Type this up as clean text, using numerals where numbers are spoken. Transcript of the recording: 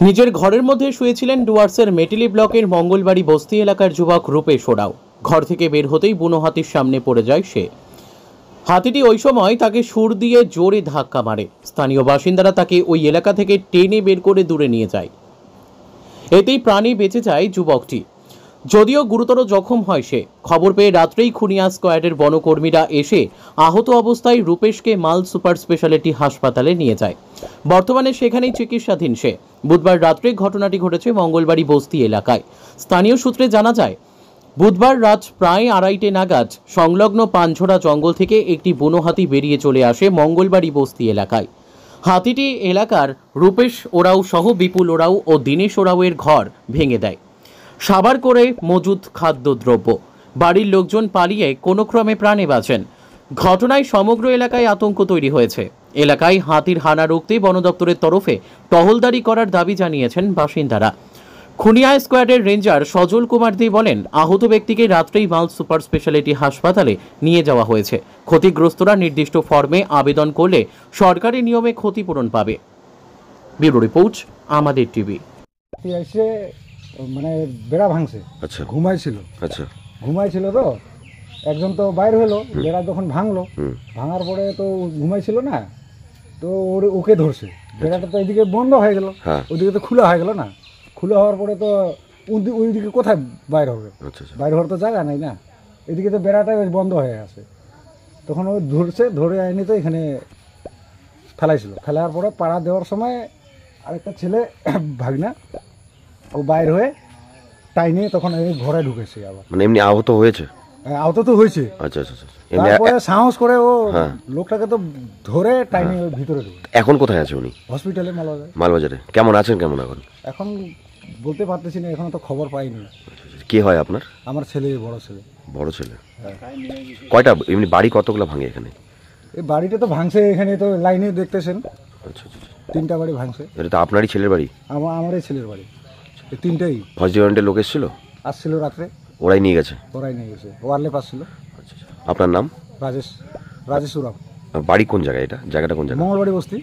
নিজের ঘরের মধ্যে শুয়েছিলেন ডুয়ার্সের মেটেলি ব্লকের মঙ্গলবাড়ি বস্তি এলাকার যুবক রূপেশ ওরাও। ঘর থেকে বের হতেই বুনো হাতির সামনে পড়ে যায় সে। হাতিটি ওই সময় তাকে সুর দিয়ে জোরে ধাক্কা মারে। স্থানীয় বাসিন্দারা তাকে ওই এলাকা থেকে টেনে বের করে দূরে নিয়ে যায়। এতেই প্রাণে বেঁচে যায় যুবকটি, যদিও গুরুতর জখম হয় সে। খবর পেয়ে রাত্রেই খুনিয়া স্কোয়াডের বনকর্মীরা এসে আহত অবস্থায় রূপেশকে মাল সুপার স্পেশালিটি হাসপাতালে নিয়ে যায়। বর্তমানে সেখানেই চিকিৎসাধীন সে। বুধবার রাত্রে ঘটনাটি ঘটেছে মঙ্গলবাড়ি বস্তি এলাকায়। স্থানীয় সূত্রে জানা যায়, বুধবার রাত প্রায় 2:30 নাগাদ সংলগ্ন পানঝোড়া জঙ্গল থেকে একটি বুনো হাতি বেরিয়ে চলে আসে মঙ্গলবাড়ি বস্তি এলাকায়। হাতিটি এলাকার রূপেশ ওরাও সহ বিপুল ওরাও ও দীনেশ ওরাওয়ের ঘর ভেঙে দেয়। সাবার করে মজুদ খাদ্যদ্রব্য। বাড়ির লোকজন পালিয়ে কোনো ক্রমে প্রাণে বাঁচেন। ঘটনায় সমগ্র এলাকায় আতঙ্ক তৈরি হয়েছে। এলাকায় হাতির হানা রুখতে বন দপ্তরের তরফে টহলদারি করার দাবি জানিয়েছেন বাসিন্দারা। খুনিয়া স্কোয়াডের রেঞ্জার সজল কুমার দে বলেন, আহত ব্যক্তিকে রাত্রেই মাল সুপার স্পেশালিটি হাসপাতালে নিয়ে যাওয়া হয়েছে। ক্ষতিগ্রস্তরা নির্দিষ্ট ফর্মে আবেদন করলে সরকারি নিয়মে ক্ষতিপূরণ পাবে। ব্যুরো রিপোর্ট, আমাদের টিভি। এসে মানে বেড়া ভাঙছে। আচ্ছা, ঘুমাইছিল। আচ্ছা, ঘুমাইছিল তো একজন তো বাইর হলো, বেড়া যখন ভাঙলো, ভাঙার পরে তো ঘুমাইছিল না, তো ওকে ধরছে। বেড়াটা তো এদিকে বন্ধ হয়ে গেল, ওইদিকে তো খোলা হয়ে গেল না। খোলা হওয়ার পরে তো ওইদিকে কোথায় বাইর হবে? বাইর হওয়ার তো জায়গা নাই না, এদিকে তো বেড়াটা বন্ধ হয়ে আছে। তখন ও ধরছে, ধরে আইনি তো এখানে ফেলাইছিল। ফেলার পরে পাড়া দেওয়ার সময় আরেকটা ছেলে ভাগনা ও বাইর হয়ে টাইনে তখন এই ঘরে ঢুকেছে। আবার মানে এমনি আহত হয়েছে? আহত তো হয়েছে। আচ্ছা আচ্ছা। তারপরে সাহস করে ও লোকটাকে তো ধরে টাইনে ভিতরে ঢুকে। এখন কোথায় আছে উনি? হসপিটালে, মালবাজারে। মালবাজারে। কেমন আছেন, কেমন এখন? এখন বলতে পারতেছি না, এখনো তো খবর পাইনি। কে হয় আপনার? আমার ছেলে, বড় ছেলে। বড় ছেলে। কয়টা এমনি বাড়ি কতগুলো ভাঙে এখানে? এই বাড়িটা তো ভাঙছে, এখানে তো লাইনে দেখতেছেন। আচ্ছা আচ্ছা। 3টা বাড়ি ভাঙছে। এটা তো আপনারই ছেলের বাড়ি? আমারই ছেলের বাড়ি। এই 3টাই। ফার্স্ট ডিপার্টমেন্টের লোক এসেছিল? আসছিল রাত্রে। ওরাই নিয়ে গেছে? ওরাই নিয়ে গেছে। ওয়ারলে পাস ছিল। আচ্ছা। আপনার নাম? রাজেশ উরাও। বাড়ি কোন জায়গায়? জায়গাটা কোন জায়গা? মঙ্গলবাড়ি বস্তি।